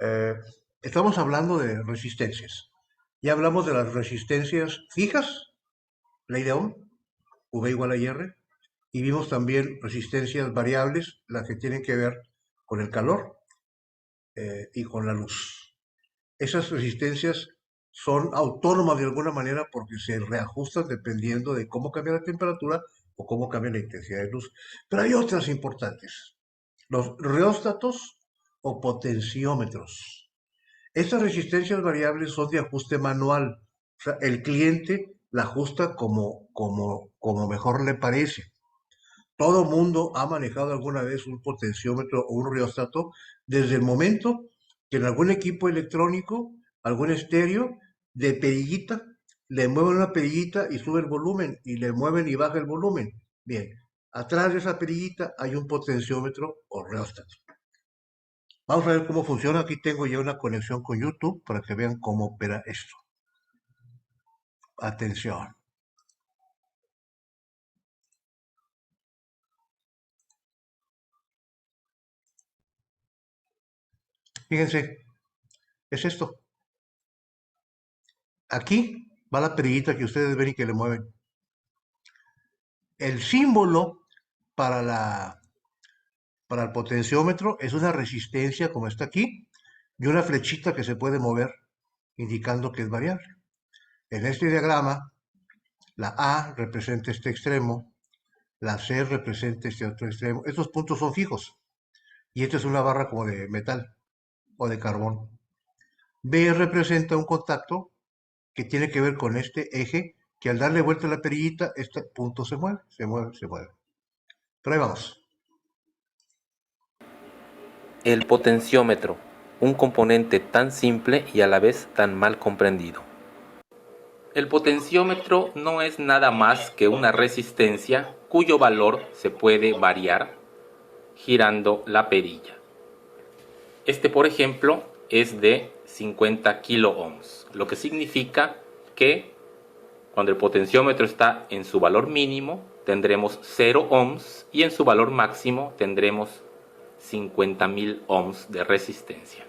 Eh, Estamos hablando de resistencias. Ya hablamos de las resistencias fijas, ley de Ohm, V igual a IR, y vimos también resistencias variables, las que tienen que ver con el calor y con la luz. Esas resistencias son autónomas de alguna manera porque se reajustan dependiendo de cómo cambia la temperatura o cómo cambia la intensidad de luz. Pero hay otras importantes, los reóstatos o potenciómetros. Estas resistencias variables son de ajuste manual. O sea, el cliente la ajusta como mejor le parece. Todo mundo ha manejado alguna vez un potenciómetro o un rióstato desde el momento que en algún equipo electrónico, algún estéreo, de perillita, le mueven una perillita y sube el volumen, y le mueven y baja el volumen. Bien, atrás de esa perillita hay un potenciómetro o rióstato. Vamos a ver cómo funciona. Aquí tengo ya una conexión con YouTube para que vean cómo opera esto. Atención. Fíjense, es esto. Aquí va la perillita que ustedes ven y que le mueven. El símbolo para, para el potenciómetro es una resistencia como está aquí y una flechita que se puede mover indicando que es variable. En este diagrama, la A representa este extremo, la C representa este otro extremo. Estos puntos son fijos y esta es una barra como de metal o de carbón. B representa un contacto que tiene que ver con este eje que al darle vuelta a la perillita, este punto se mueve, se mueve, se mueve. Pero ahí vamos. El potenciómetro, un componente tan simple y a la vez tan mal comprendido. El potenciómetro no es nada más que una resistencia cuyo valor se puede variar girando la perilla. Este, por ejemplo, es de 50 kiloohms, lo que significa que cuando el potenciómetro está en su valor mínimo tendremos 0 ohms y en su valor máximo tendremos 50.000 ohms de resistencia.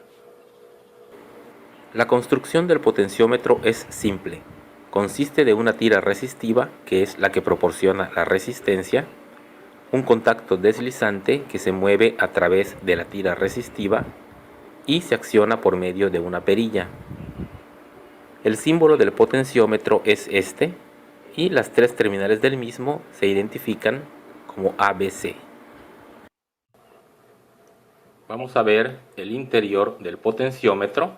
La construcción del potenciómetro es simple. Consiste de una tira resistiva, que es la que proporciona la resistencia, un contacto deslizante que se mueve a través de la tira resistiva y se acciona por medio de una perilla. El símbolo del potenciómetro es este y las tres terminales del mismo se identifican como ABC. Vamos a ver el interior del potenciómetro.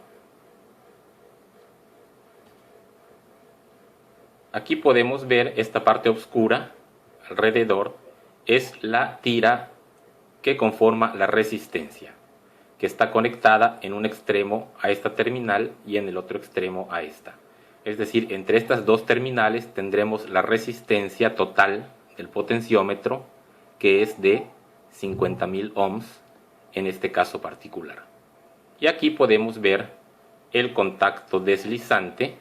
Aquí podemos ver esta parte oscura alrededor, es la tira que conforma la resistencia, que está conectada en un extremo a esta terminal y en el otro extremo a esta. Es decir, entre estas dos terminales tendremos la resistencia total del potenciómetro, que es de 50.000 ohms en este caso particular. Y aquí podemos ver el contacto deslizante,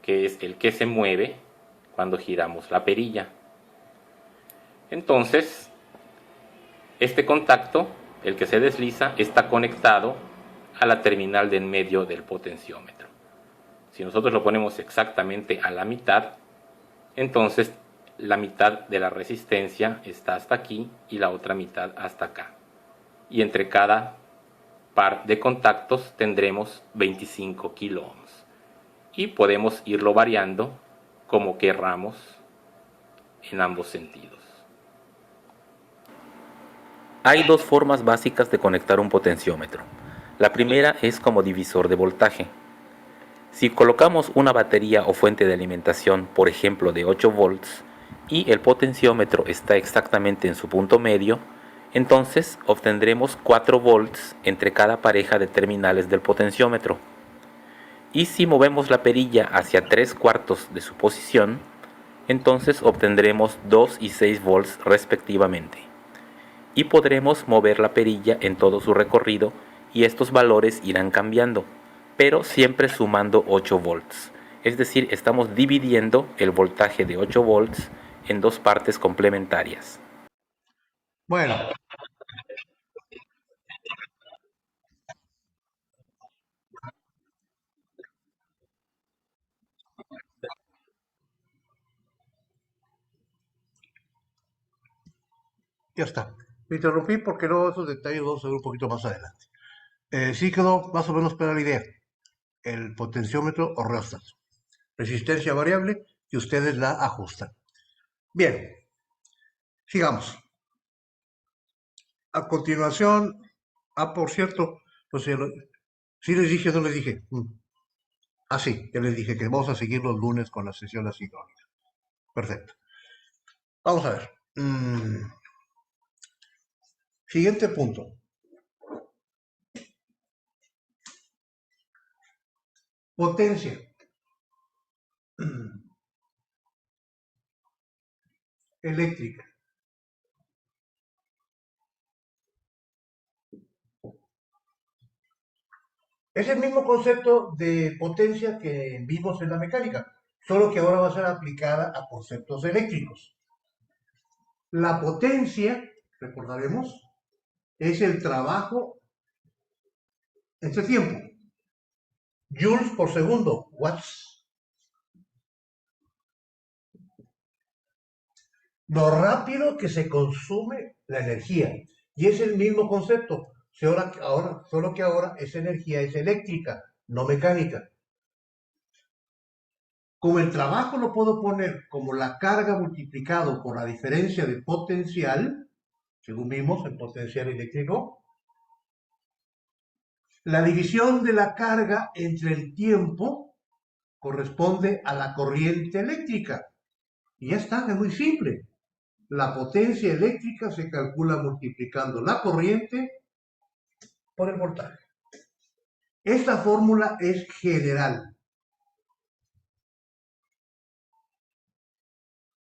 que es el que se mueve cuando giramos la perilla. Entonces, este contacto, el que se desliza, está conectado a la terminal de en medio del potenciómetro. Si nosotros lo ponemos exactamente a la mitad, entonces la mitad de la resistencia está hasta aquí y la otra mitad hasta acá. Y entre cada par de contactos tendremos 25 kiloohms. Y podemos irlo variando como querramos en ambos sentidos. Hay dos formas básicas de conectar un potenciómetro. La primera es como divisor de voltaje. Si colocamos una batería o fuente de alimentación, por ejemplo de 8 volts, y el potenciómetro está exactamente en su punto medio, entonces obtendremos 4 volts entre cada pareja de terminales del potenciómetro. Y si movemos la perilla hacia 3/4 de su posición, entonces obtendremos 2 y 6 volts respectivamente. Y podremos mover la perilla en todo su recorrido y estos valores irán cambiando, pero siempre sumando 8 volts. Es decir, estamos dividiendo el voltaje de 8 volts en dos partes complementarias. Bueno, ya está. Me interrumpí porque no, esos detalles los vamos a ver un poquito más adelante. Sí quedó más o menos clara la idea. El potenciómetro o rheostat. Resistencia variable y ustedes la ajustan. Bien, sigamos. A continuación, por cierto, no sé, sí les dije, no les dije. Sí, ya les dije que vamos a seguir los lunes con la sesión asincrónica. Perfecto. Vamos a ver. Siguiente punto. Potencia. Eléctrica. Es el mismo concepto de potencia que vimos en la mecánica, solo que ahora va a ser aplicada a conceptos eléctricos. La potencia, recordaremos, es el trabajo entre tiempo. Joules por segundo, watts. Lo rápido que se consume la energía. Y es el mismo concepto, solo que ahora esa energía es eléctrica, no mecánica. Como el trabajo lo puedo poner como la carga multiplicado por la diferencia de potencial, según vimos en potencial eléctrico, la división de la carga entre el tiempo corresponde a la corriente eléctrica. Y ya está, es muy simple. La potencia eléctrica se calcula multiplicando la corriente por el voltaje. Esta fórmula es general.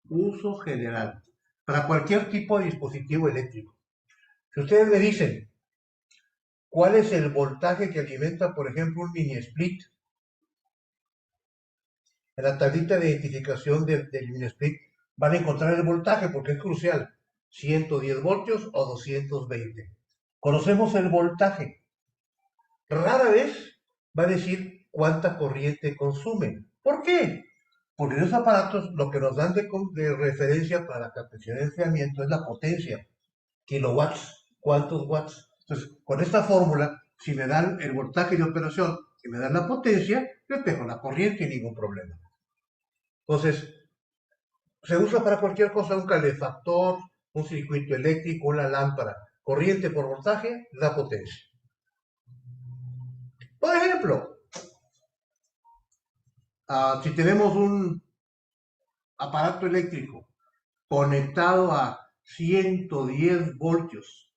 Uso general. Para cualquier tipo de dispositivo eléctrico. Si ustedes me dicen, ¿cuál es el voltaje que alimenta, por ejemplo, un mini split? En la tablita de identificación del mini split van a encontrar el voltaje porque es crucial. 110 voltios o 220. Conocemos el voltaje. Rara vez va a decir cuánta corriente consume. ¿Por qué? Porque los aparatos lo que nos dan de referencia para la captación de enfriamiento es la potencia. Kilowatts, ¿cuántos watts? Entonces, con esta fórmula, si me dan el voltaje de operación y me dan la potencia, le pego la corriente y ningún problema. Entonces, se usa para cualquier cosa, un calefactor, un circuito eléctrico, una lámpara. Corriente por voltaje, la potencia. Por ejemplo, si tenemos un aparato eléctrico conectado a 110 voltios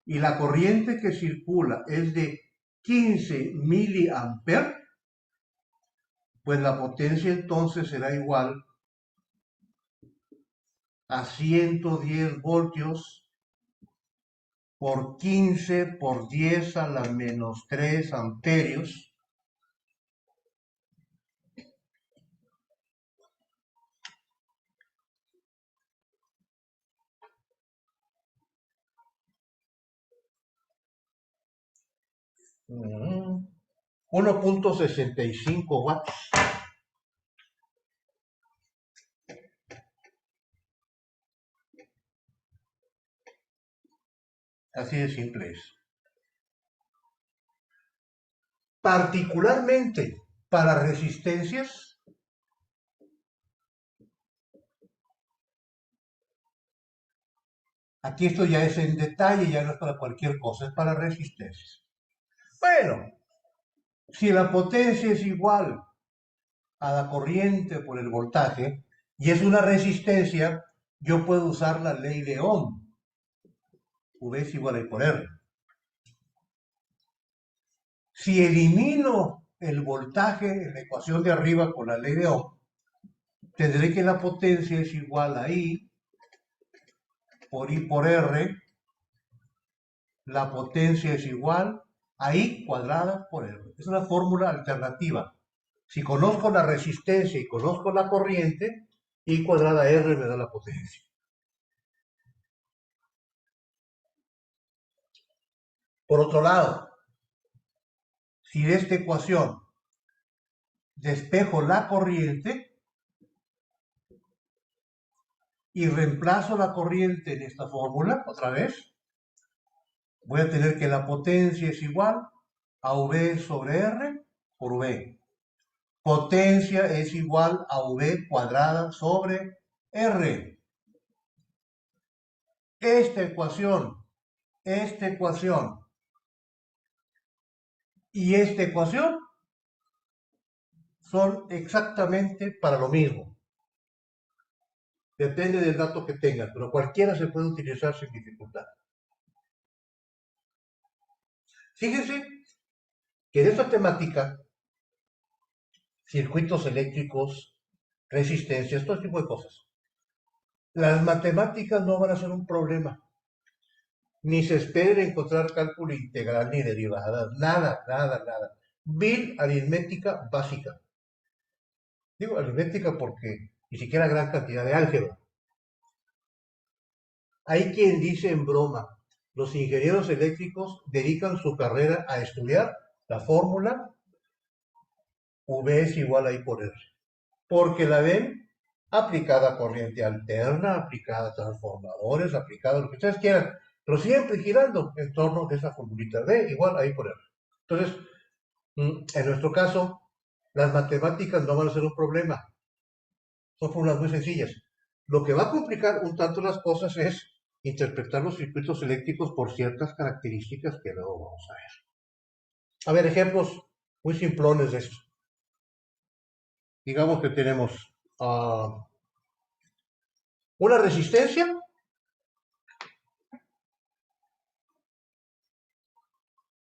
y la corriente que circula es de 15 miliamperes, pues la potencia entonces será igual a 110 voltios por 15 por 10 a la menos 3 amperios. Mm, 1.65 watts. Así de simple es. Particularmente para resistencias, aquí esto ya es en detalle, ya no es para cualquier cosa, es para resistencias. Bueno, si la potencia es igual a la corriente por el voltaje y es una resistencia, yo puedo usar la ley de Ohm. V es igual a I por R. Si elimino el voltaje en la ecuación de arriba con la ley de Ohm, tendré que la potencia es igual a I por R. La potencia es igual a I cuadrada por R. Es una fórmula alternativa. Si conozco la resistencia y conozco la corriente, I cuadrada R me da la potencia. Por otro lado, si de esta ecuación despejo la corriente y reemplazo la corriente en esta fórmula, otra vez, voy a tener que la potencia es igual a V sobre R por V. Potencia es igual a V cuadrada sobre R. Esta ecuación y esta ecuación son exactamente para lo mismo. Depende del dato que tengas, pero cualquiera se puede utilizar sin dificultad. Fíjense que en esta temática, circuitos eléctricos, resistencias, todo tipo de cosas, las matemáticas no van a ser un problema. Ni se espere encontrar cálculo integral ni derivadas, nada, nada, nada. Vil aritmética básica. Digo aritmética porque ni siquiera gran cantidad de álgebra. Hay quien dice en broma, los ingenieros eléctricos dedican su carrera a estudiar la fórmula V es igual a I por R, porque la ven aplicada a corriente alterna, aplicada a transformadores, aplicada a lo que ustedes quieran, pero siempre girando en torno de esa formulita V igual a I por R. Entonces, en nuestro caso, las matemáticas no van a ser un problema, son fórmulas muy sencillas. Lo que va a complicar un tanto las cosas es interpretar los circuitos eléctricos por ciertas características que luego vamos a ver. A ver, ejemplos muy simplones de esto. Digamos que tenemos una resistencia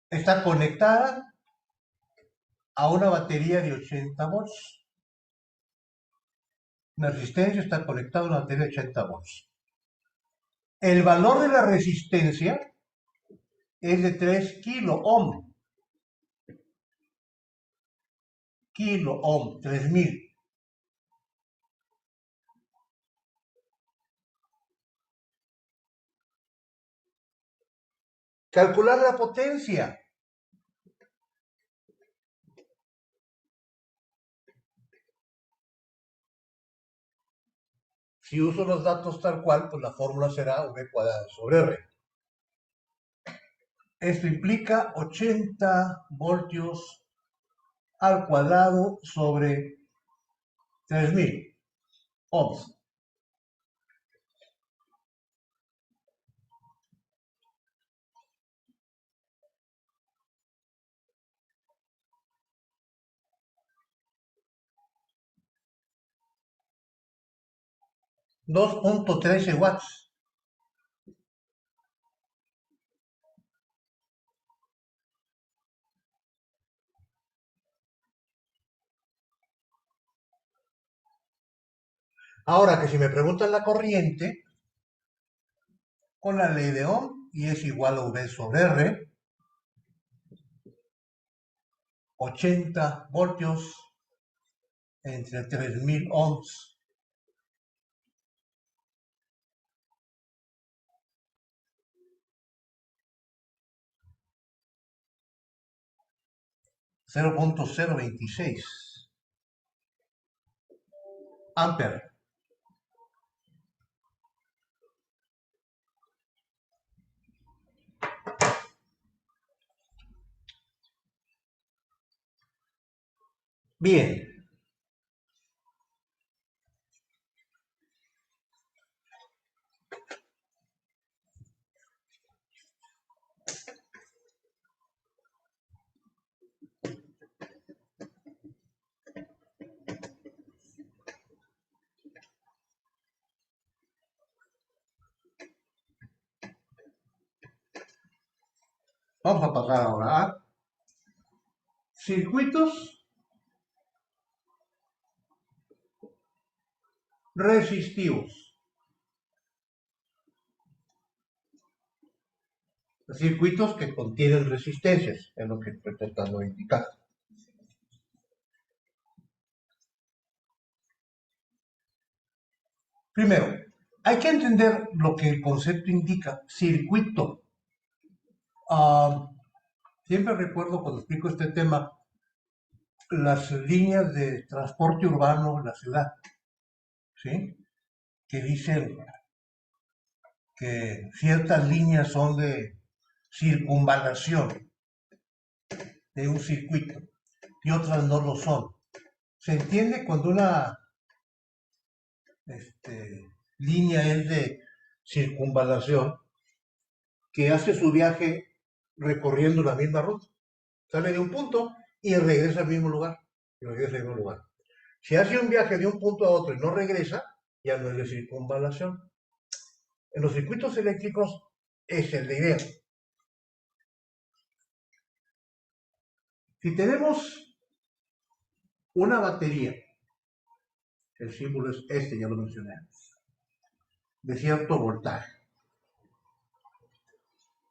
está conectada a una batería de 80 volts. Una resistencia está conectada a una batería de 80 volts. El valor de la resistencia es de 3 kilo ohm. Kilo ohm, 3000. Calcular la potencia. Si uso los datos tal cual, pues la fórmula será V cuadrado sobre R. Esto implica 80 voltios al cuadrado sobre 3000 ohms. $2.13 watts. Ahora que si me preguntan la corriente, con la ley de Ohm, y es igual a V sobre R, 80 voltios entre 3000 ohms. $0.026 amperes. Bien. Vamos a pasar ahora a circuitos resistivos. Circuitos que contienen resistencias, es lo que estoy tratando de indicar. Primero, hay que entender lo que el concepto indica, circuito. Siempre recuerdo cuando explico este tema, las líneas de transporte urbano en la ciudad, ¿sí? que dicen que ciertas líneas son de circunvalación de un circuito y otras no lo son. Se entiende cuando una línea es de circunvalación que hace su viaje recorriendo la misma ruta. Sale de un punto y regresa al mismo lugar. Si hace un viaje de un punto a otro y no regresa, ya no es de circunvalación. En los circuitos eléctricos esa es la idea. Si tenemos una batería, el símbolo es este, ya lo mencioné antes, de cierto voltaje,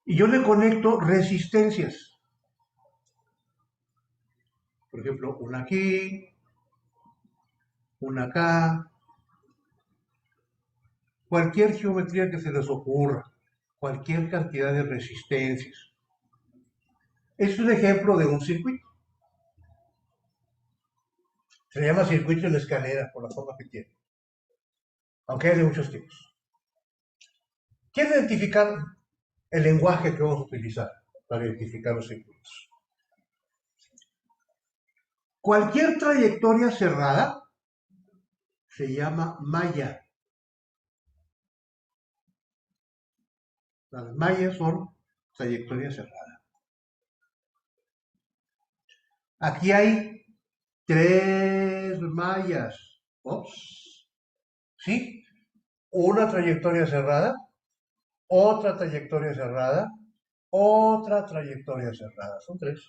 y yo le conecto resistencias, por ejemplo, una aquí, una acá, cualquier geometría que se les ocurra, cualquier cantidad de resistencias. Es un ejemplo de un circuito. Se llama circuito en escalera por la forma que tiene, aunque hay de muchos tipos. Quiero identificar el lenguaje que vamos a utilizar para identificar los circuitos. Cualquier trayectoria cerrada se llama malla. Las mallas son trayectoria cerrada. Aquí hay 3 mallas. Ops. ¿Sí? Una trayectoria cerrada, otra trayectoria cerrada, otra trayectoria cerrada. Son 3.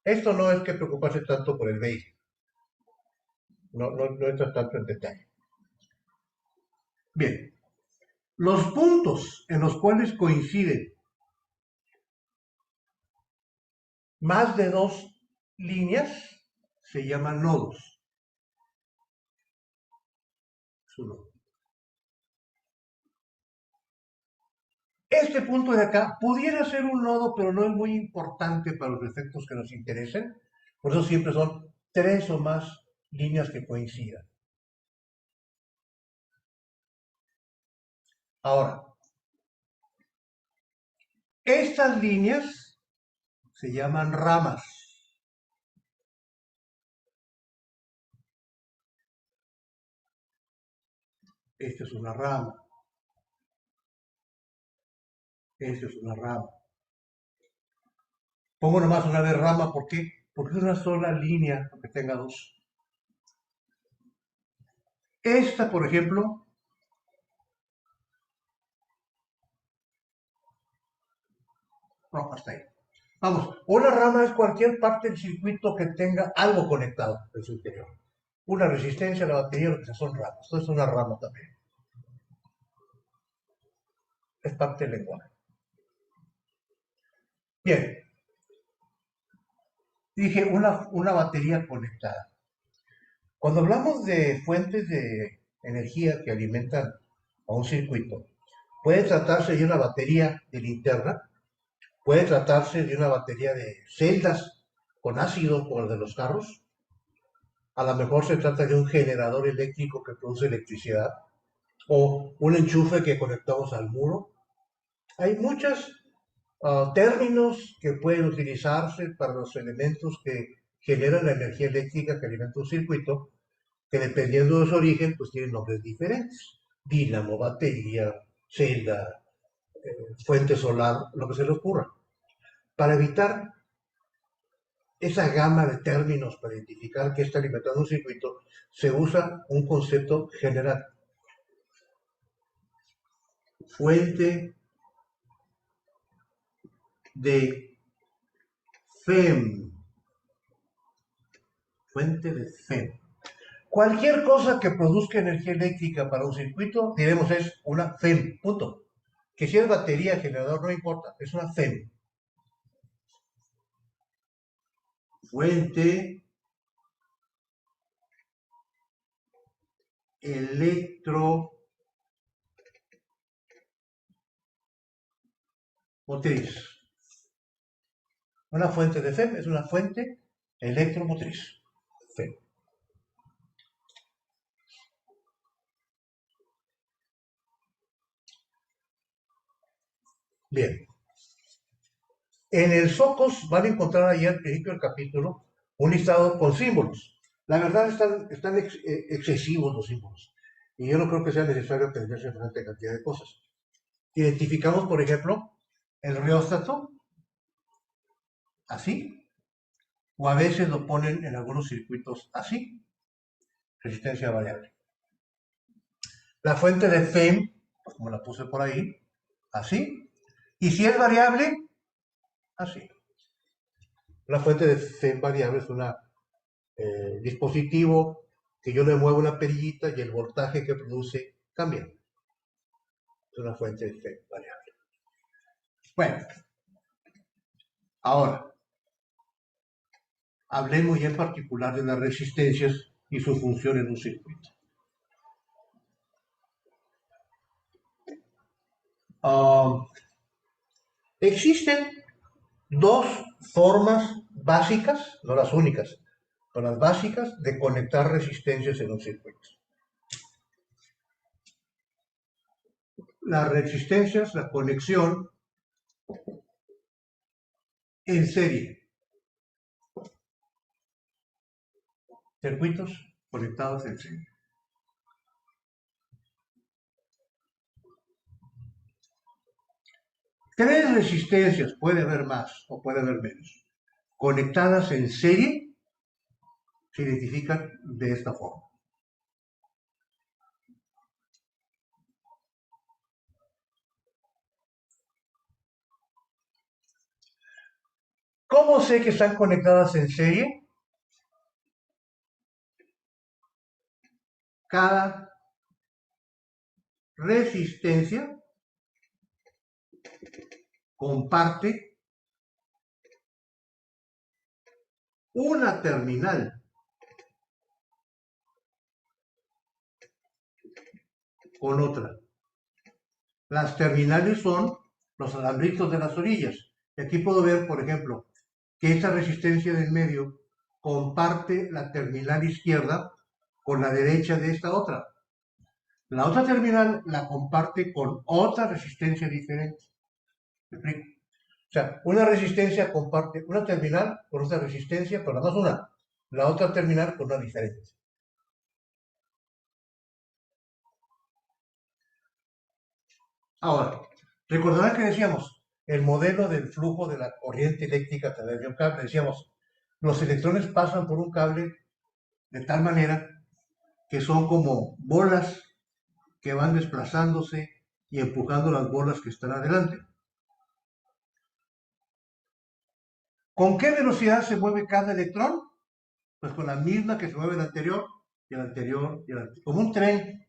Esto no es que preocuparse tanto por el veinte. No entra tanto en detalle. Bien. Los puntos en los cuales coinciden más de 2 líneas se llaman nodos. Es un nodo. Este punto de acá pudiera ser un nodo, pero no es muy importante para los efectos que nos interesen. Por eso siempre son 3 o más líneas que coincidan. Ahora, estas líneas se llaman ramas. Esta es una rama. Esta es una rama. Pongo nomás una vez rama, ¿por qué? Porque es una sola línea, aunque tenga 2. Esta, por ejemplo, no, hasta ahí. Vamos, una rama es cualquier parte del circuito que tenga algo conectado en su interior. Una resistencia, la batería, lo que sea, son ramas. Esto es una rama también. Es parte del lenguaje. Bien. Dije una batería conectada. Cuando hablamos de fuentes de energía que alimentan a un circuito, puede tratarse de una batería de linterna, puede tratarse de una batería de celdas con ácido como el de los carros, a lo mejor se trata de un generador eléctrico que produce electricidad, o un enchufe que conectamos al muro. Hay muchos términos que pueden utilizarse para los elementos que generan la energía eléctrica que alimenta un circuito, que dependiendo de su origen, pues tienen nombres diferentes. Dínamo, batería, celda, fuente solar, lo que se le ocurra. Para evitar esa gama de términos para identificar qué está alimentando un circuito, se usa un concepto general. Fuente de FEM. Fuente de FEM. Cualquier cosa que produzca energía eléctrica para un circuito, diremos es una FEM, punto. Que si es batería, generador, no importa, es una FEM. Fuente electromotriz. Una fuente de FEM es una fuente electromotriz. FEM. Bien. En el SOCOS van a encontrar ahí al principio del capítulo un listado con símbolos. La verdad están excesivos los símbolos. Y yo no creo que sea necesario aprender semejante cantidad de cosas. Identificamos, por ejemplo, el reóstato, así, o a veces lo ponen en algunos circuitos así, resistencia variable. La fuente de FEM, pues como la puse por ahí, así. Y si es variable, así. La fuente de FEM variable es un dispositivo que yo le muevo una perillita y el voltaje que produce cambia. Es una fuente de FEM variable. Bueno, ahora, hablemos ya en particular de las resistencias y su función en un circuito. Existen dos formas básicas, no las únicas, pero las básicas de conectar resistencias en un circuito. Las resistencias, la conexión en serie. Circuitos conectados en serie. Tres resistencias, puede haber más o puede haber menos, conectadas en serie, se identifican de esta forma. ¿Cómo sé que están conectadas en serie? Cada resistencia comparte una terminal con otra. Las terminales son los alambritos de las orillas. Y aquí puedo ver, por ejemplo, que esta resistencia del medio comparte la terminal izquierda con la derecha de esta otra. La otra terminal la comparte con otra resistencia diferente. ¿Me explico? O sea, una resistencia comparte una terminal con otra resistencia, pero nada más una. La otra terminal con una diferente. Ahora, recordarán que decíamos, el modelo del flujo de la corriente eléctrica a través de un cable, decíamos, los electrones pasan por un cable de tal manera que son como bolas que van desplazándose y empujando las bolas que están adelante. ¿Con qué velocidad se mueve cada electrón? Pues con la misma que se mueve el anterior y el anterior y el anterior. Como un tren.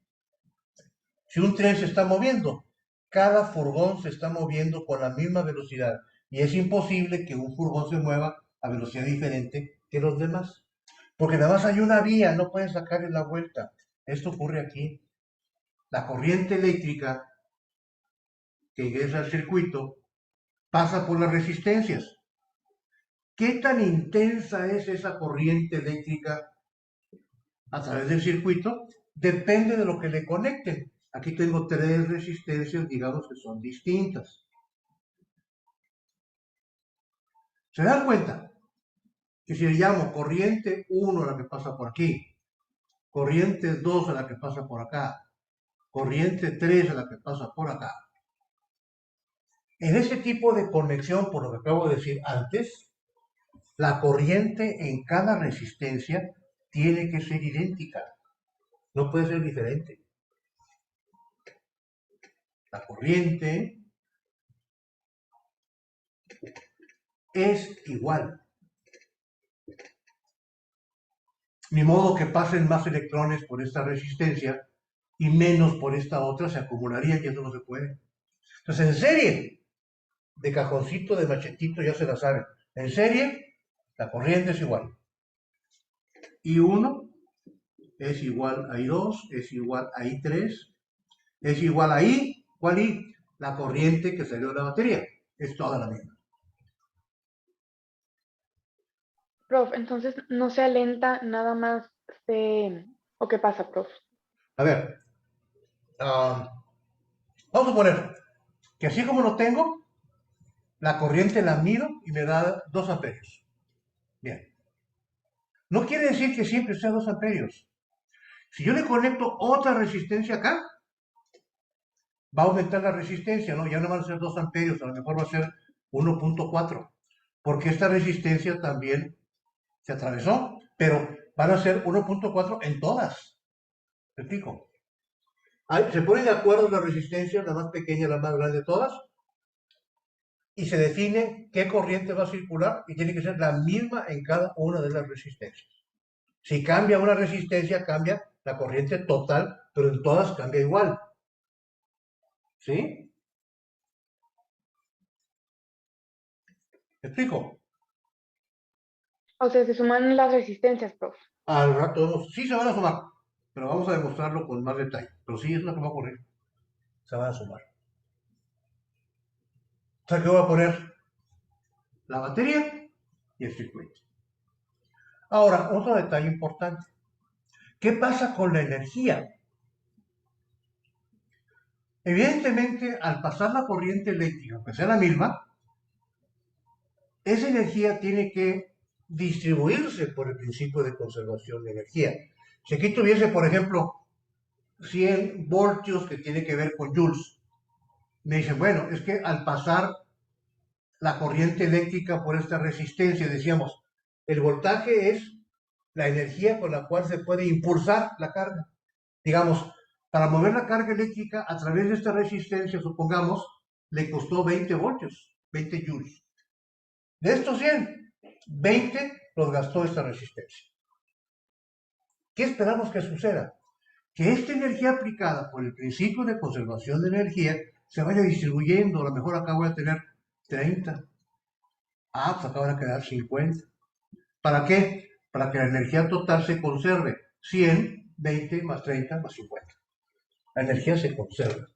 Si un tren se está moviendo, cada furgón se está moviendo con la misma velocidad y es imposible que un furgón se mueva a velocidad diferente que los demás. Porque nada más hay una vía, no pueden sacarle la vuelta. Esto ocurre aquí. La corriente eléctrica que ingresa al circuito pasa por las resistencias. ¿Qué tan intensa es esa corriente eléctrica a través del circuito? Depende de lo que le conecten. Aquí tengo tres resistencias, digamos que son distintas. ¿Se dan cuenta? Que si le llamo corriente 1 a la que pasa por aquí, corriente 2 a la que pasa por acá, corriente 3 a la que pasa por acá. En ese tipo de conexión, por lo que acabo de decir antes, la corriente en cada resistencia tiene que ser idéntica, no puede ser diferente. La corriente es igual. Ni modo que pasen más electrones por esta resistencia y menos por esta otra, se acumularían y eso no se puede. Entonces, en serie, de cajoncito, de machetito, ya se la saben. En serie, la corriente es igual. I1 es igual a I2, es igual a I3, es igual a I, ¿cuál I? La corriente que salió de la batería. Es toda la misma. Prof, entonces no se alenta, nada más se... ¿O qué pasa, prof? A ver, vamos a poner que así como lo tengo, La corriente la mido y me da 2 amperios. Bien. No quiere decir que siempre sea 2 amperios. Si yo le conecto otra resistencia acá, va a aumentar la resistencia, ¿no? Ya no van a ser 2 amperios, a lo mejor va a ser 1.4, porque esta resistencia también se atravesó, pero van a ser 1.4 en todas. ¿Me explico? Se ponen de acuerdo las resistencias, la más pequeña, la más grande de todas, y se define qué corriente va a circular y tiene que ser la misma en cada una de las resistencias. Si cambia una resistencia, cambia la corriente total, pero en todas cambia igual. ¿Sí? ¿Me explico? O sea, se suman las resistencias, prof. Al rato vemos, sí se van a sumar, pero vamos a demostrarlo con más detalle. Pero sí es lo que va a ocurrir. Se van a sumar. O sea que voy a poner la batería y el circuito. Ahora, otro detalle importante. ¿Qué pasa con la energía? Evidentemente, al pasar la corriente eléctrica, aunque sea la misma, esa energía tiene que distribuirse por el principio de conservación de energía. Si aquí tuviese, por ejemplo, 100 voltios que tiene que ver con joules, me dicen, bueno, es que al pasar la corriente eléctrica por esta resistencia, decíamos, el voltaje es la energía con la cual se puede impulsar la carga. Digamos, para mover la carga eléctrica a través de esta resistencia, supongamos, le costó 20 voltios, 20 joules. De estos 100, 20 los gastó esta resistencia. ¿Qué esperamos que suceda? Que esta energía aplicada por el principio de conservación de energía se vaya distribuyendo. A lo mejor acá voy a tener 30. Pues acá van a quedar 50. ¿Para qué? Para que la energía total se conserve. 100, 20 más 30 más 50. La energía se conserva.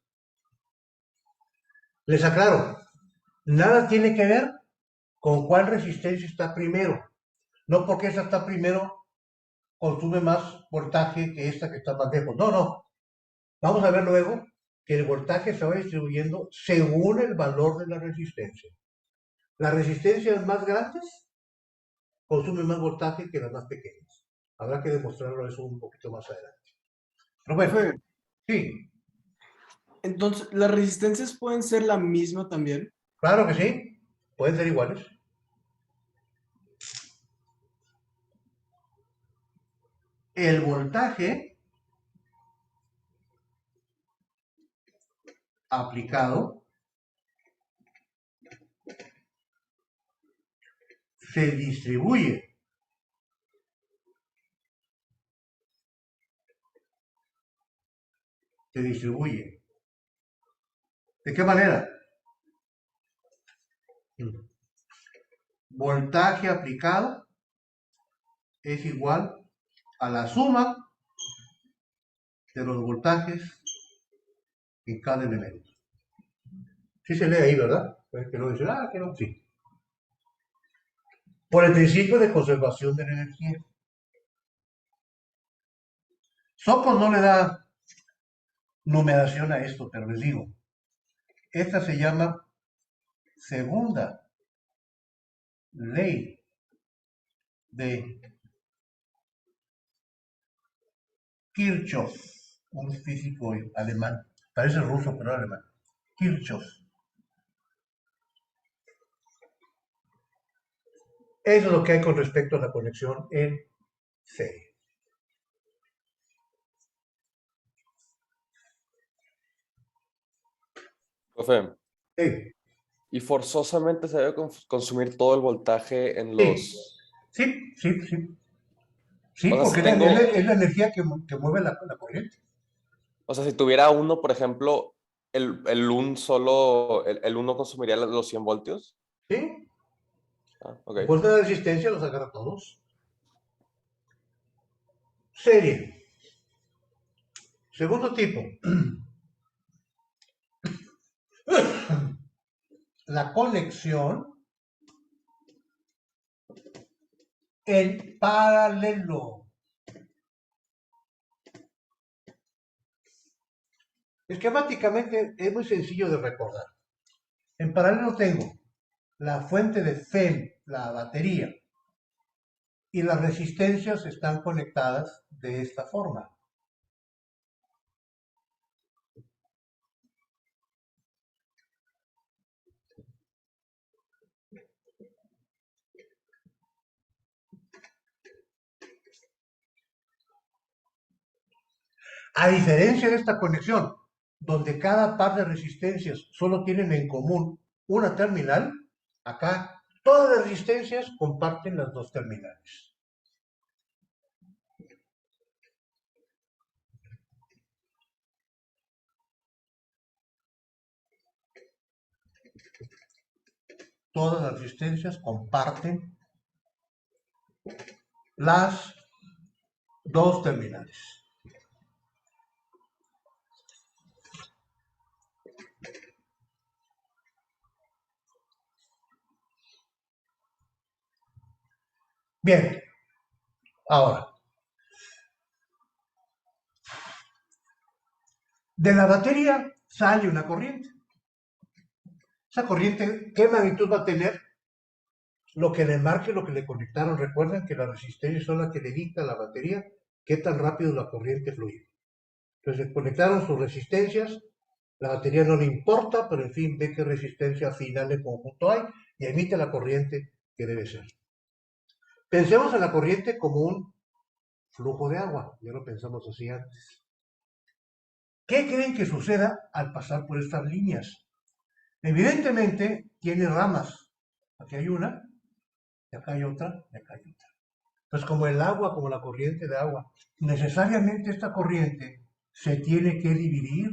Les aclaro, nada tiene que ver con cuál resistencia está primero. No porque esa está primero consume más voltaje que esta que está más lejos. No, no. Vamos a ver luego que el voltaje se va distribuyendo según el valor de la resistencia. Las resistencias más grandes consumen más voltaje que las más pequeñas. Habrá que demostrarlo eso un poquito más adelante. Pero bueno, Profe, sí, entonces, ¿las resistencias pueden ser la misma también? claro que sí, pueden ser iguales. El voltaje aplicado se distribuye se distribuye. ¿De qué manera? Voltaje aplicado es igual a la suma de los voltajes en cada elemento. Sí se lee ahí, ¿verdad? Pues que no dice, que no, sí. Por el principio de conservación de la energía. Sokol no le da numeración a esto, pero les digo, esta se llama segunda ley de Kirchhoff, un físico alemán, parece ruso, pero alemán. Kirchhoff. Eso es lo que hay con respecto a la conexión en serie. Profe, Sí, y forzosamente se debe consumir todo el voltaje en sí, los... sí, sí, sí. Sí, O sea, porque si es tengo... la energía que mueve la corriente. O sea, si tuviera uno, por ejemplo, el un solo... El uno consumiría los 100 voltios. ¿Sí? Ah, La ok. fuerza de resistencia los agarra todos. Serie. Segundo tipo. La conexión en paralelo. Esquemáticamente es muy sencillo de recordar. En paralelo tengo la fuente de FEM, la batería, y las resistencias están conectadas de esta forma. A diferencia de esta conexión, donde cada par de resistencias solo tienen en común una terminal, acá todas las resistencias comparten las dos terminales. Todas las resistencias comparten las dos terminales. Bien, ahora, de la batería sale una corriente. Esa corriente, ¿qué magnitud va a tener? Lo que le marque, lo que le conectaron. Recuerden que las resistencias son las que le dicta a la batería qué tan rápido la corriente fluye. Entonces conectaron sus resistencias, la batería no le importa, pero en fin, ve qué resistencia final de conjunto hay y emite la corriente que debe ser. Pensemos en la corriente como un flujo de agua, ya lo pensamos así antes. ¿Qué creen que suceda al pasar por estas líneas? Evidentemente tiene ramas. Aquí hay una, y acá hay otra, y acá hay otra. Pues como el agua, como la corriente de agua, necesariamente esta corriente se tiene que dividir.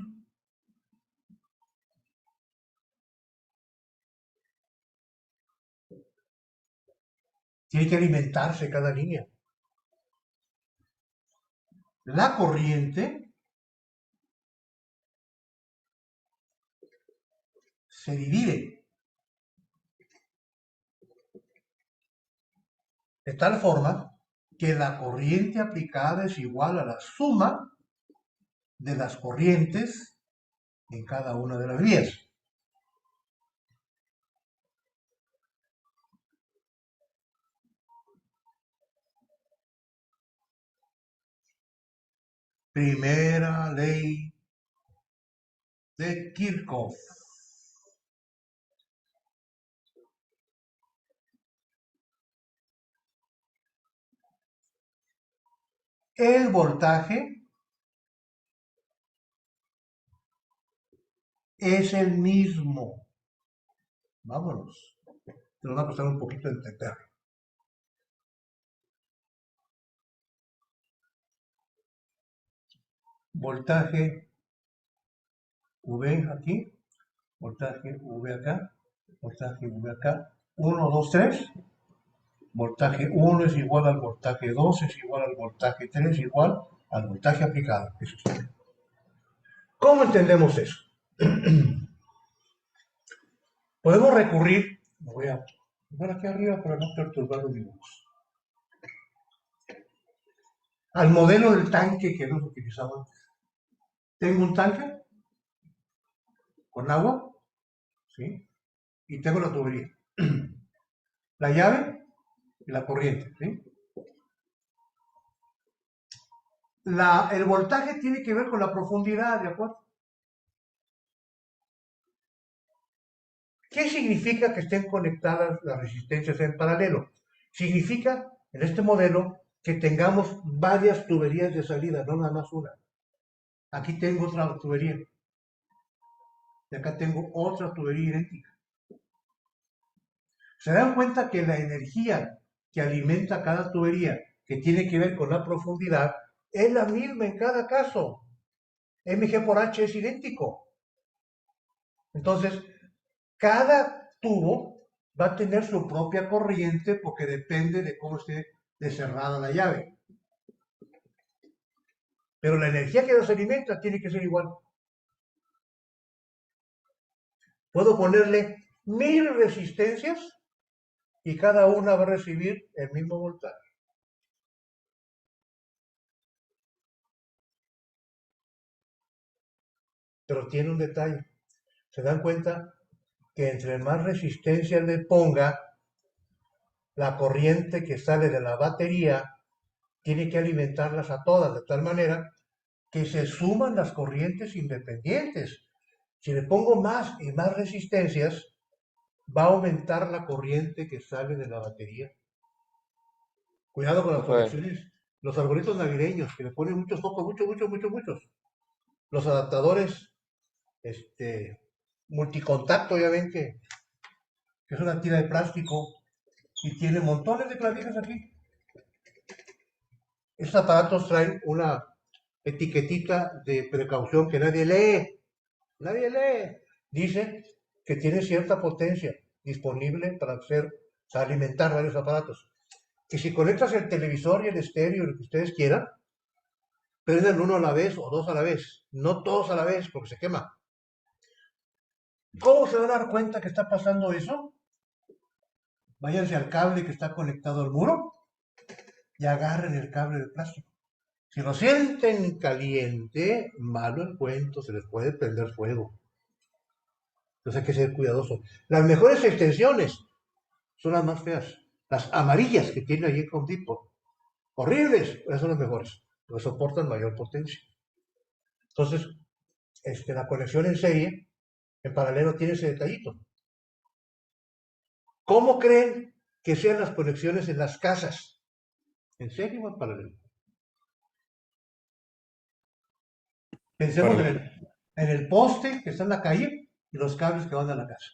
Tiene que alimentarse cada línea. La corriente se divide de tal forma que la corriente aplicada es igual a la suma de las corrientes en cada una de las vías. Primera ley de Kirchhoff. El voltaje es el mismo. Vámonos. Nos va a costar un poquito entender. Voltaje V aquí, voltaje V acá, voltaje V acá. 1, 2, 3. Voltaje 1 es igual al voltaje 2, es igual al voltaje 3, igual al voltaje aplicado. Eso es. ¿Cómo entendemos eso? Podemos recurrir, me voy a poner aquí arriba para no perturbar los dibujos, al modelo del tanque que hemos utilizado antes. Tengo un tanque con agua, ¿sí? Y tengo la tubería, la llave y la corriente, ¿sí? El voltaje tiene que ver con la profundidad, ¿de acuerdo? ¿Qué significa que estén conectadas las resistencias en paralelo? Significa, en este modelo, que tengamos varias tuberías de salida, no nada más una. Aquí tengo otra tubería. Y acá tengo otra tubería idéntica. Se dan cuenta que la energía que alimenta cada tubería, que tiene que ver con la profundidad, es la misma en cada caso. Mg por H es idéntico. Entonces, cada tubo va a tener su propia corriente porque depende de cómo esté de cerrada la llave. Pero la energía que los alimenta tiene que ser igual. Puedo ponerle 1000 resistencias y cada una va a recibir el mismo voltaje. Pero tiene un detalle. ¿Se dan cuenta que entre más resistencia le ponga, la corriente que sale de la batería tiene que alimentarlas a todas, de tal manera que se suman las corrientes independientes. Si le pongo más y más resistencias, va a aumentar la corriente que sale de la batería. Cuidado con las Ok. conexiones, los arbolitos navideños, que le ponen muchos focos, muchos. Los adaptadores, multicontacto, ya ven que es una tira de plástico y tiene montones de clavijas aquí. Estos aparatos traen una etiquetita de precaución que nadie lee. Nadie lee. Dice que tiene cierta potencia disponible para alimentar varios aparatos. Que si conectas el televisor y el estéreo, lo que ustedes quieran, prenden uno a la vez o dos a la vez. No todos a la vez porque se quema. ¿Cómo se van a dar cuenta que está pasando eso? Váyanse al cable que está conectado al muro y agarren el cable de plástico. Si lo sienten caliente, malo el cuento, se les puede prender fuego. Entonces hay que ser cuidadosos. Las mejores extensiones son las más feas. Las amarillas que tiene allí con Depot. Horribles, esas son las mejores, porque soportan mayor potencia. Entonces, la conexión en serie, en paralelo, tiene ese detallito. ¿Cómo creen que sean las conexiones en las casas? ¿En serie o en paralelo? Pensemos Paralelo. en el poste que está en la calle y los cables que van a la casa.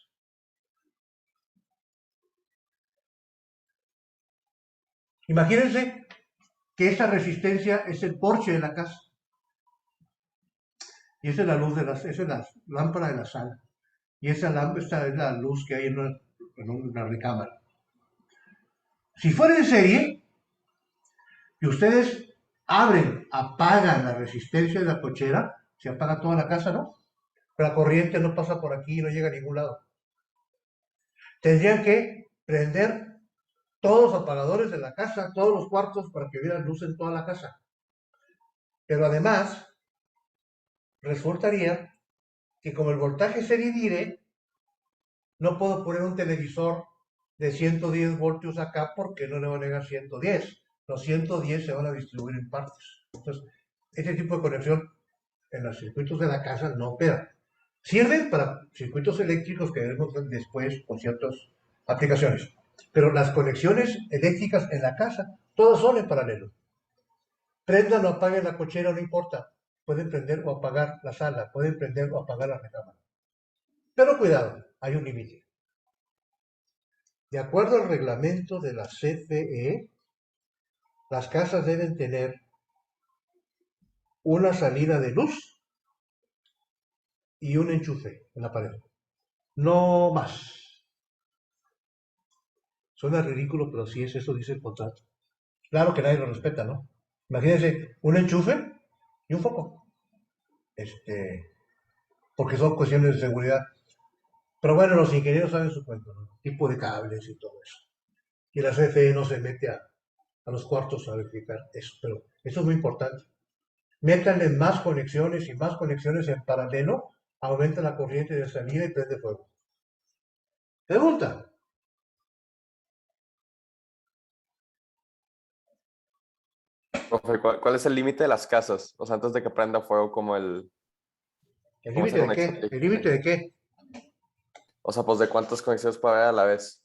Imagínense que esta resistencia es el porche de la casa. Y esa es la luz esa es la lámpara de la sala. Y esta es la luz que hay en una recámara. Si fuera en serie, y ustedes apagan la resistencia de la cochera, se apaga toda la casa, ¿no? Pero la corriente no pasa por aquí y no llega a ningún lado. Tendrían que prender todos los apagadores de la casa, todos los cuartos, para que hubiera luz en toda la casa. Pero además, resultaría que como el voltaje se divide, no puedo poner un televisor de 110 voltios acá porque no le van a llegar 110. Los 110 se van a distribuir en partes. Entonces, este tipo de conexión en los circuitos de la casa no opera. Sirven para circuitos eléctricos que veremos después con ciertas aplicaciones. Pero las conexiones eléctricas en la casa, todas son en paralelo. Prendan o apaguen la cochera, no importa. Pueden prender o apagar la sala, pueden prender o apagar la recámara. Pero cuidado, hay un límite. De acuerdo al reglamento de la CFE, las casas deben tener una salida de luz y un enchufe en la pared. No más. Suena ridículo, pero sí es eso, dice el contrato. Claro que nadie lo respeta, ¿no? Imagínense un enchufe y un foco. Porque son cuestiones de seguridad. Pero bueno, los ingenieros saben su cuento, ¿no? Tipo de cables y todo eso. Y la CFE no se mete a los cuartos a verificar eso, pero eso es muy importante. Métanle más conexiones y más conexiones en paralelo, aumenta la corriente de salida y prende fuego. Pregunta. Profe, ¿cuál es el límite de las casas? O sea, antes de que prenda fuego ¿El como esa límite de conexión qué? que ¿El dijiste. límite de qué? O sea, pues de cuántas conexiones puede haber a la vez.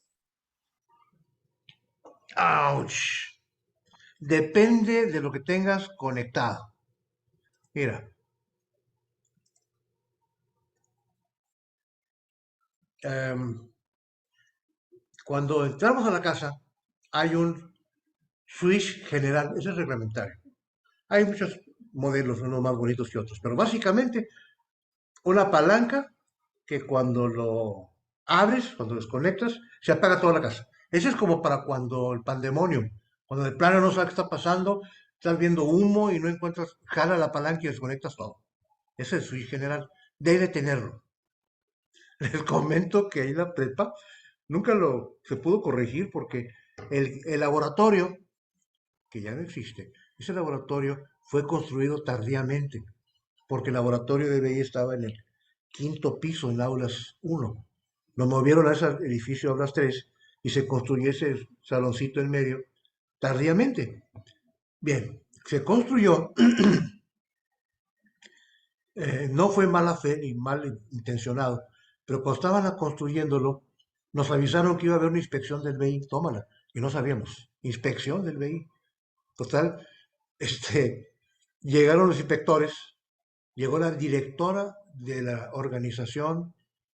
¡Auch! Depende de lo que tengas conectado. Mira, em, cuando entramos a la casa hay un switch general, ese es reglamentario. Hay muchos modelos, unos más bonitos que otros, pero básicamente una palanca que cuando lo abres, cuando lo desconectas, se apaga toda la casa. Ese es como para cuando el pandemonium, cuando de plano no sabes qué está pasando, estás viendo humo y no encuentras, jala la palanca y desconectas todo. Ese es el switch general. Debe tenerlo. Les comento que ahí la prepa nunca se pudo corregir porque el laboratorio, que ya no existe, ese laboratorio fue construido tardíamente, porque el laboratorio de BI estaba en el quinto piso, en aulas 1. Nos movieron a ese edificio a las 3 y se construyó ese saloncito en medio tardíamente. Bien, se construyó, no fue mala fe ni mal intencionado, pero cuando estaban construyéndolo, nos avisaron que iba a haber una inspección del BI, tómala, y no sabíamos, inspección del BI. Total, llegaron los inspectores, llegó la directora de la organización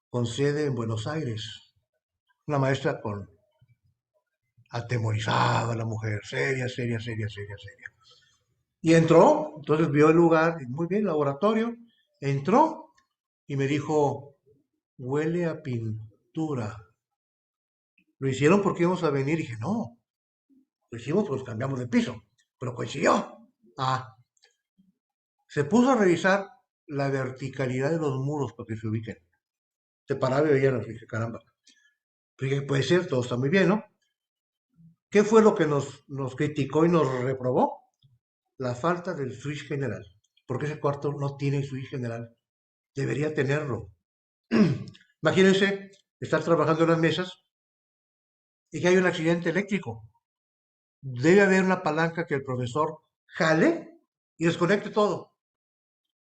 con sede en Buenos Aires, una maestra con atemorizada la mujer, seria, seria, seria, seria, seria. Y entró, entonces vio el lugar, muy bien, laboratorio, entró y me dijo, huele a pintura. Lo hicieron porque íbamos a venir y dije, no, lo hicimos porque cambiamos de piso, pero coincidió. Ah, se puso a revisar la verticalidad de los muros para que se ubiquen. Se paraba y veía, dije, caramba. Dije, puede ser, todo está muy bien, ¿no? ¿Qué fue lo que nos criticó y nos reprobó? La falta del switch general. Porque ese cuarto no tiene switch general. Debería tenerlo. Imagínense estar trabajando en las mesas y que hay un accidente eléctrico. Debe haber una palanca que el profesor jale y desconecte todo.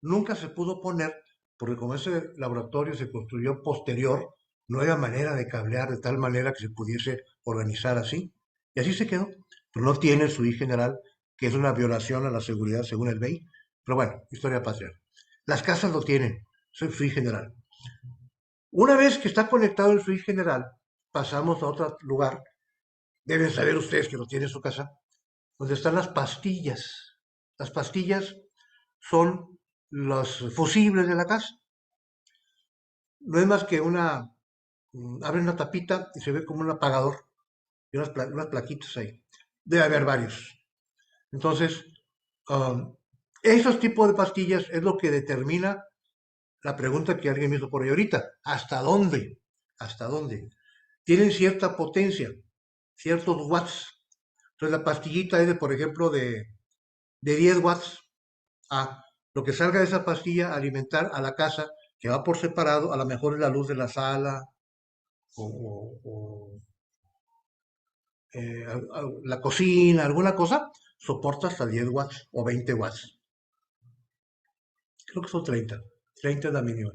Nunca se pudo poner, porque como ese laboratorio se construyó posterior, no había manera de cablear de tal manera que se pudiese organizar así. Y así se quedó. Pero no tiene el switch general, que es una violación a la seguridad según el BEI. Pero bueno, historia patria. Las casas lo tienen, es el switch general. Una vez que está conectado el switch general, pasamos a otro lugar. Deben saber ustedes que lo tienen en su casa, donde están las pastillas. Las pastillas son los fusibles de la casa. No es más que abre una tapita y se ve como un apagador y unas plaquitas ahí. Debe haber varios. Entonces, um, esos tipos de pastillas es lo que determina la pregunta que alguien me hizo por ahí ahorita. ¿Hasta dónde? ¿Hasta dónde? Tienen cierta potencia, ciertos watts. Entonces la pastillita es por ejemplo, de 10 watts. A lo que salga de esa pastilla, alimentar a la casa, que va por separado, a lo mejor es la luz de la sala o la cocina, alguna cosa, soporta hasta 10 watts o 20 watts. Creo que son 30. 30 es la mínima.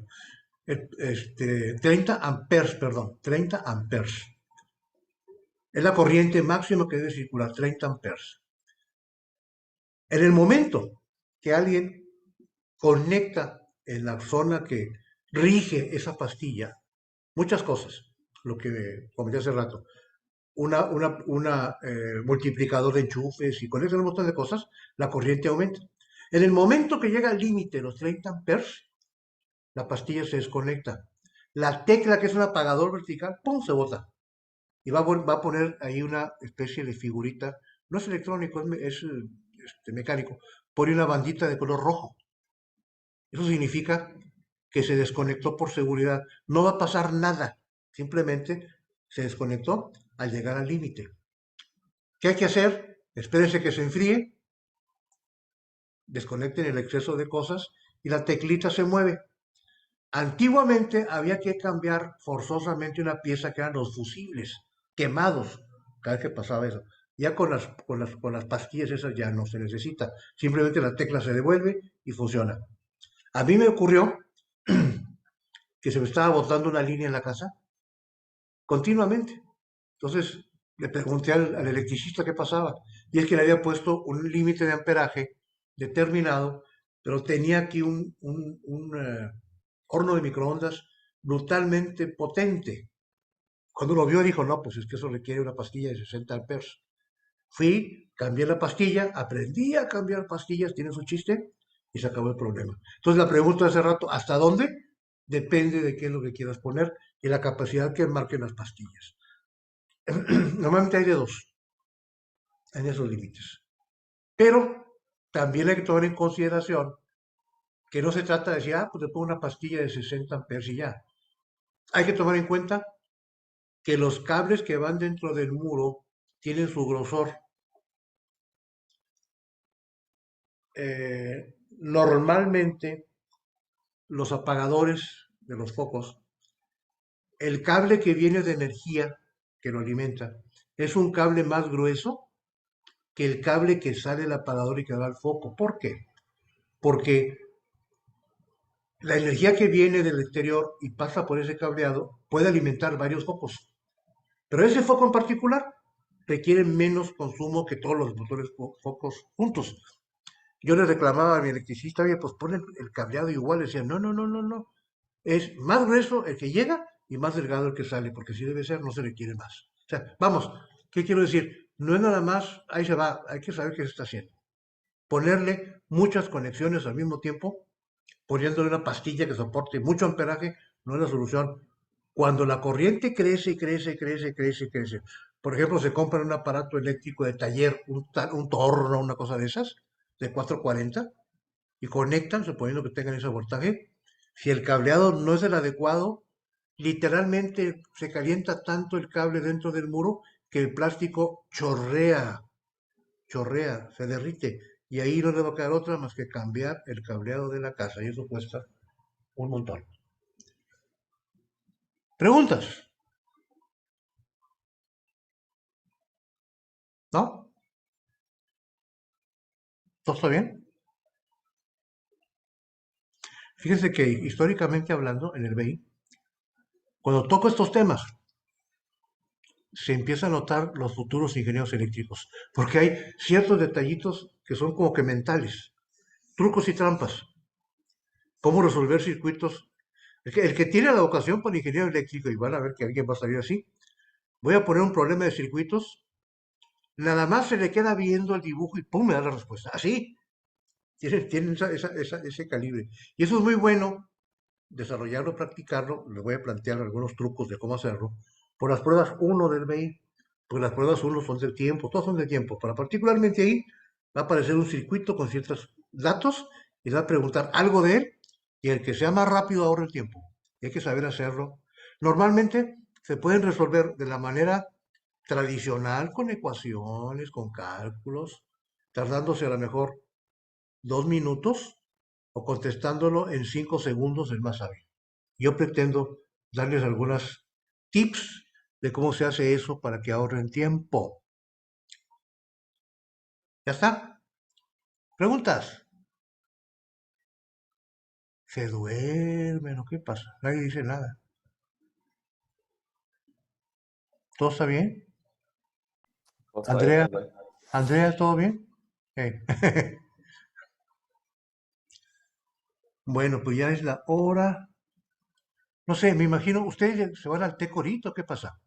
30 amperes, perdón, 30 amperes. Es la corriente máxima que debe circular, 30 amperes. En el momento que alguien conecta en la zona que rige esa pastilla, muchas cosas, lo que comenté hace rato, multiplicador de enchufes y conecta un montón de cosas, la corriente aumenta. En el momento que llega al límite, los 30 amperes, la pastilla se desconecta. La tecla, que es un apagador vertical, ¡pum!, se bota. Y va a poner ahí una especie de figurita, no es electrónico, es mecánico, pone una bandita de color rojo. Eso significa que se desconectó por seguridad. No va a pasar nada, simplemente se desconectó al llegar al límite. ¿Qué hay que hacer? Espérense que se enfríe, desconecten el exceso de cosas y la teclita se mueve. Antiguamente había que cambiar forzosamente una pieza que eran los fusibles, quemados, cada vez que pasaba eso. Ya con las pastillas esas ya no se necesita. Simplemente la tecla se devuelve y funciona. A mí me ocurrió que se me estaba botando una línea en la casa continuamente. Entonces le pregunté al electricista qué pasaba. Y es que le había puesto un límite de amperaje determinado, pero tenía aquí un horno de microondas brutalmente potente. Cuando lo vio dijo, no, pues es que eso requiere una pastilla de 60 amperes. Fui, cambié la pastilla, aprendí a cambiar pastillas, tiene su chiste, y se acabó el problema. Entonces la pregunta de hace rato, ¿hasta dónde? Depende de qué es lo que quieras poner y la capacidad que marquen las pastillas. Normalmente hay de dos en esos límites. Pero también hay que tomar en consideración que no se trata de decir, pues le pongo una pastilla de 60 amperes y ya. Hay que tomar en cuenta que los cables que van dentro del muro tienen su grosor. Normalmente los apagadores de los focos el cable que viene de energía, que lo alimenta, es un cable más grueso que el cable que sale del apagador y que da al foco. ¿Por qué? Porque la energía que viene del exterior y pasa por ese cableado puede alimentar varios focos. Pero ese foco en particular requiere menos consumo que todos los motores focos juntos. Yo le reclamaba a mi electricista, oye, pues pon el cableado igual. Decía, no, no, no, no, no. Es más grueso el que llega y más delgado el que sale, porque si debe ser, no se requiere más. O sea, vamos, ¿qué quiero decir? No es nada más, ahí se va, hay que saber qué se está haciendo. Ponerle muchas conexiones al mismo tiempo, poniéndole una pastilla que soporte mucho amperaje, no es la solución. Cuando la corriente crece, crece, crece, crece, crece. Por ejemplo, se compra un aparato eléctrico de taller, un torno, una cosa de esas, de 440, y conectan, suponiendo que tengan ese voltaje. Si el cableado no es el adecuado, literalmente se calienta tanto el cable dentro del muro que el plástico chorrea, chorrea, se derrite. Y ahí no le va a quedar otra más que cambiar el cableado de la casa. Y eso cuesta un montón. ¿Preguntas? ¿No? ¿Todo está bien? Fíjense que históricamente hablando, en el BI, cuando toco estos temas, se empieza a notar los futuros ingenieros eléctricos, porque hay ciertos detallitos que son como que mentales, trucos y trampas, cómo resolver circuitos. El que tiene la vocación para ingeniero eléctrico, y van a ver que alguien va a salir así, voy a poner un problema de circuitos, nada más se le queda viendo el dibujo y ¡pum! Me da la respuesta. Así, tienen ese calibre. Y eso es muy bueno, desarrollarlo, practicarlo. Les voy a plantear algunos trucos de cómo hacerlo. Por las pruebas uno del BI, pues las pruebas uno son del tiempo, todas son del tiempo. Para particularmente ahí va a aparecer un circuito con ciertos datos y va a preguntar algo de él y el que sea más rápido ahorra el tiempo. Y hay que saber hacerlo. Normalmente se pueden resolver de la manera tradicional con ecuaciones, con cálculos, tardándose a lo mejor 2 minutos o contestándolo en 5 segundos el más hábil. Yo pretendo darles algunas tips de cómo se hace eso para que ahorren tiempo. ¿Ya está? ¿Preguntas? Se duermen o qué pasa. Nadie dice nada. ¿Todo está bien? Todo está bien, Andrea, profe. Andrea, ¿todo bien? Hey. Bueno, pues ya es la hora. No sé, me imagino, ¿ustedes se van al té corito? ¿Qué pasa?